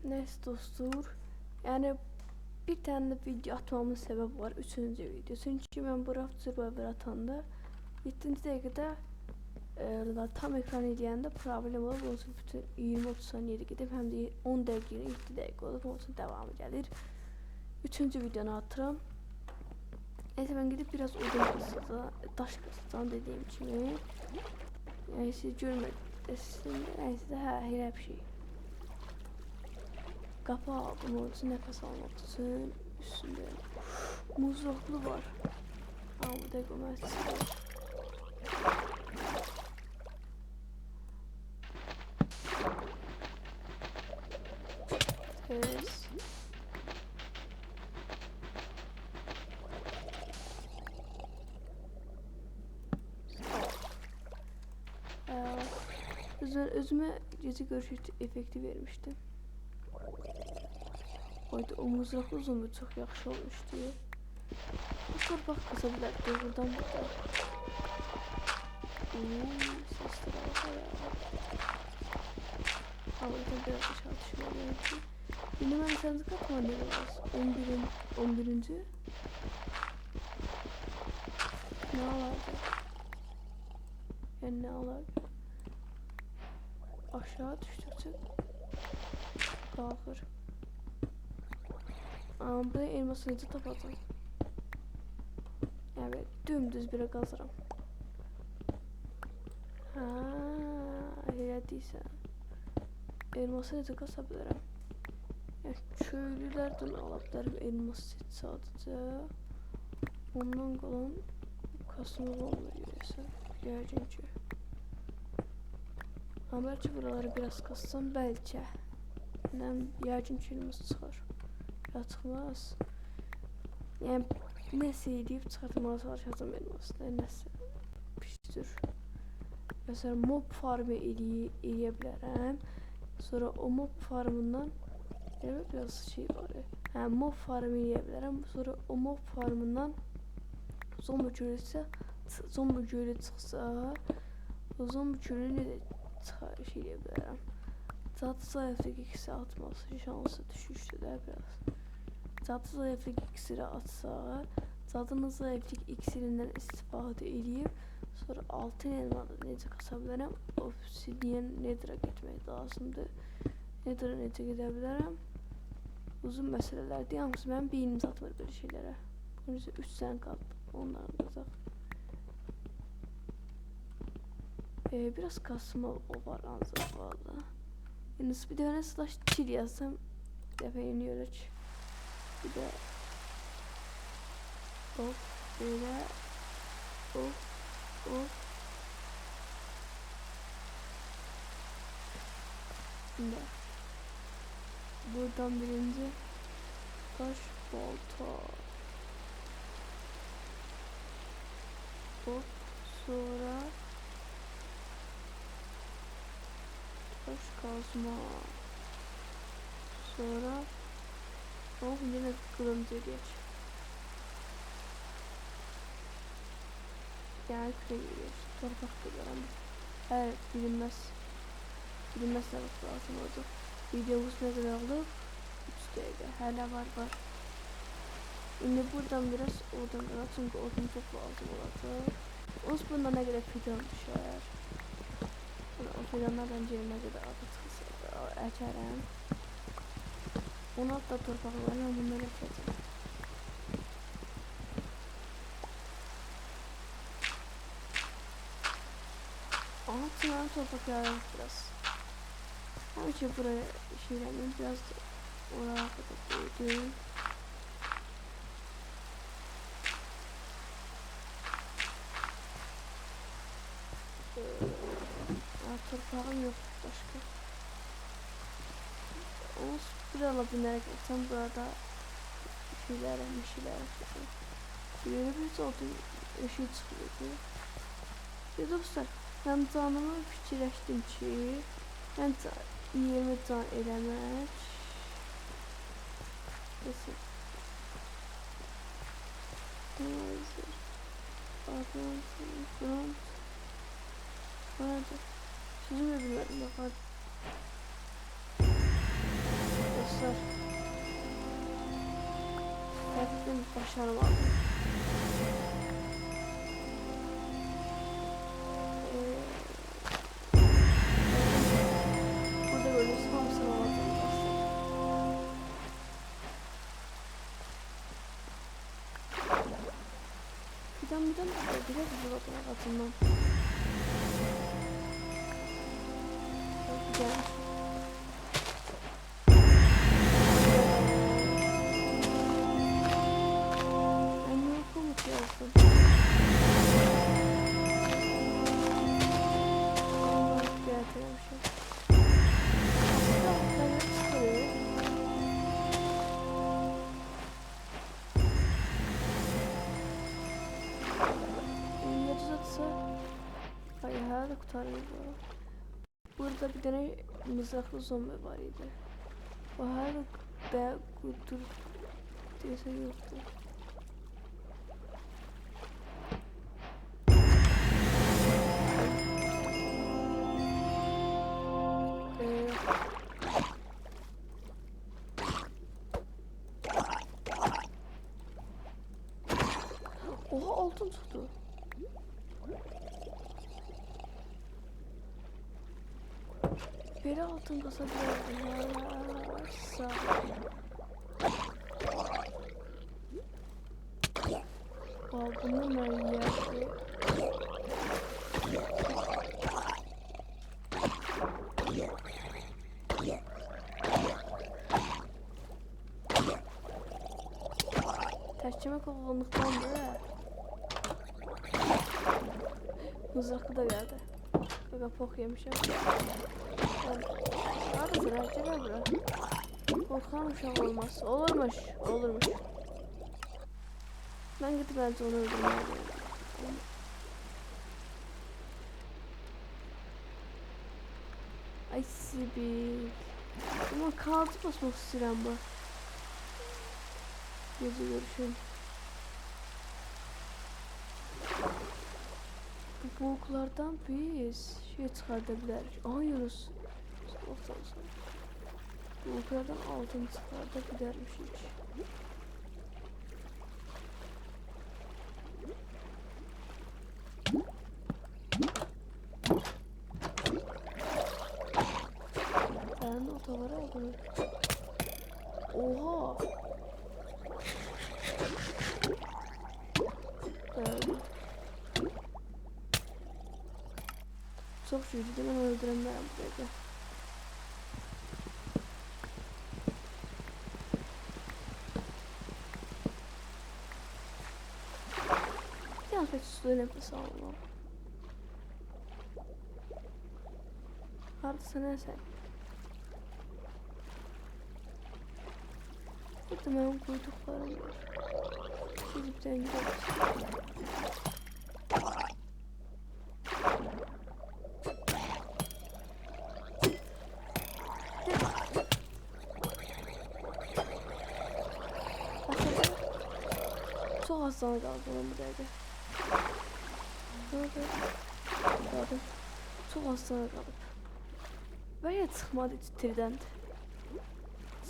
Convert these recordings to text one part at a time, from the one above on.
Neyse dostlar. Yani bir tane video atmamın sebebi var. 3. video. Çünkü ben bu Raft Survivor atanda 7. dakikada tam ekran edəndə problem olub. Onun üçün bütün 20-30 saniyədə gedib, həm də 10 dəqiqə 7 dəqiqə olub. Onun üçün davamı gəlir. 3. videonu atıram. Neyse ben gidip biraz odun kısacağım, daş kısacağım dediğim kimi. Yani siz görmədiniz. Neyse elə bir şey. Qapı aldım onun için, nefes almak için. Üstünde muzraklı var. Ama bu da gömersiz var. Evet. Özüme gece görüş efekti vermiştim. Oydu o muzraklı uzunluğu çok yaxşı olmuştu. Bu torpaq kısa bilər doğrudan burada. Sesler var ya. Havadan biraz aşağı düşmeliyim ki. Yine ben sence kaç mani var? 11. Ne alardı? Yani ne alardı? Aşağı düştükçe kalkır. Ama bu elmasını tapacağım. Evet, dümdüz bir kazıram. Ha, elə deyirsən. Elması necə qasa bilərəm? Yəni köylülərdən ala bilərəm elmas set sadəcə. Ondan qalan kasımız olmur görəsən. Yəqin ki. Amma bəlkə buraları biraz qassam, bəlkə. Yəqin ki elmas çıxar. Ya çıxmaz. Yəni nəsə edib çıxartmağa çalışacağım elmasını. Nəsə pişdir. Mesela mob farmı eləyə bilərəm. Sonra o mob farmından biraz şey var. Hə, mob farmı eləyə bilərəm. Sonra o mob farmından zombi gölü çıxsa, o zombi gölü necə şey eləyə bilərəm. Cadı zayıflıq iksiri atması şansı düşüşdür də biraz. Cadı zayıflıq iksiri atsa, cadının zayıflıq iksirindən istifadə eləyib, sonra altın elmanı necə qasa bilərəm? Obsidian Nether'a getmək lazımdır. Nether'a necə gedə bilərəm? Uzun məsələlərdir. Yalnız mənim beynim satmır belə şeylərə. Bunun üçün 3 sən qaldı. Onların qazaq. Biraz kasma o var ancaq valla. Yəni bir dənə slash chill yazsam dəfə yeni ölək. Bir də hop belə hop. Şimdi buradan birinci taş balta hop, sonra taş kazma, sonra hop yine kırmızı geç. Yani küre geliyor. Torpak geliyorum. Evet, bilinmez sebep lazım oldu. Videomuz ne kadar oldu? 3 dakika. Hala var. Şimdi buradan biraz oradan biraz çünkü odun çok lazım olacak. Ons bundan ne kadar fidan düşer. O fidanlardan yerine kadar açarım. Onu hatta torpaklarla bunları ekeceğim. Altından toprak yağlamış biraz. Hem ki buraya şeylerden biraz oraya kadar koydum. Torpağım yok başka. Onu bir alabilerek etsem burada şeyler bir oldu eşi çıkıyordu. Ya dostlar, ben canımı fikirləşdim ki, ben 20 can eləmək. Nasıl? Sizin de bilmiyorum. başarım aldım. Burada böyle hamsını aldım. Birden bile buzdolabına katılmam. Güzel. Ben uyku yazdım. Getirmişim. Aslında ben çıkıyor. Hayır, herhalde kurtarmıyor. Burada bir tane mızraklı zombi var idi. O herhalde be kurtur diyese yoktu. Oha, altın tuttu. Biri altın kasa varsa. Bunu ben yerdi. Tercüme kovalılıktan da. Mızraklı da geldi. Bak pok yemişim. Hadi sıra acaba bura. Korkan uşak olmaz. Olurmuş. Ben gidip bence onu öldürmeye Ay Sibil. Ama kaldı basmak istedim bu. Gece görüşelim. Bu buluklardan biz şey çıkartabiliriz. Aha Yunus. Buluklardan altın çıkartabiliriz hiç. Ben de otoları aldım. Oha. Çok şuydu değil mi? Öldürenler buradaydı. Yalnız pek suda nefes almam. Artı ne sen? Burada benim kuyduklarım var. Gidipten gideriz. Çok hastane kaldım buradaydı. Gördüm. Çok hastane kalıp. Böyle çıkmadı titriden.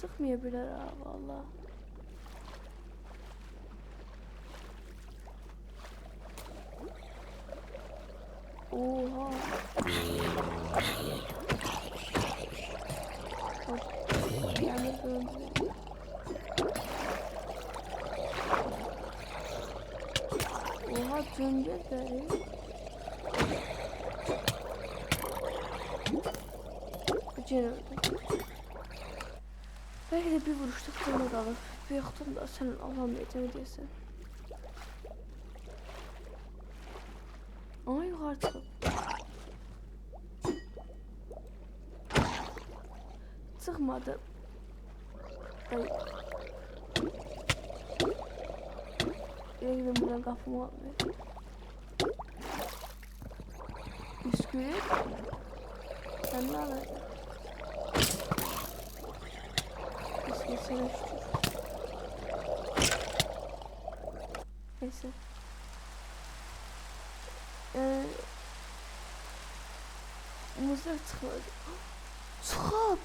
Çıkmayabilir ha valla. Oha. Yani döndü. Oha döndü de. Acele öldü. Belki de bir vuruşluk canı kalır. Bir yoktum da senin alamayacağım diyorsun. Ama yukarı çıkıp. Çıkmadı. Ay. Elimden buradan kafamı almıyor. Bisküvi. Sen ne alırdın? Bisküvi sana şükür. Neyse. Mızrak çıkmadı. Çıkap.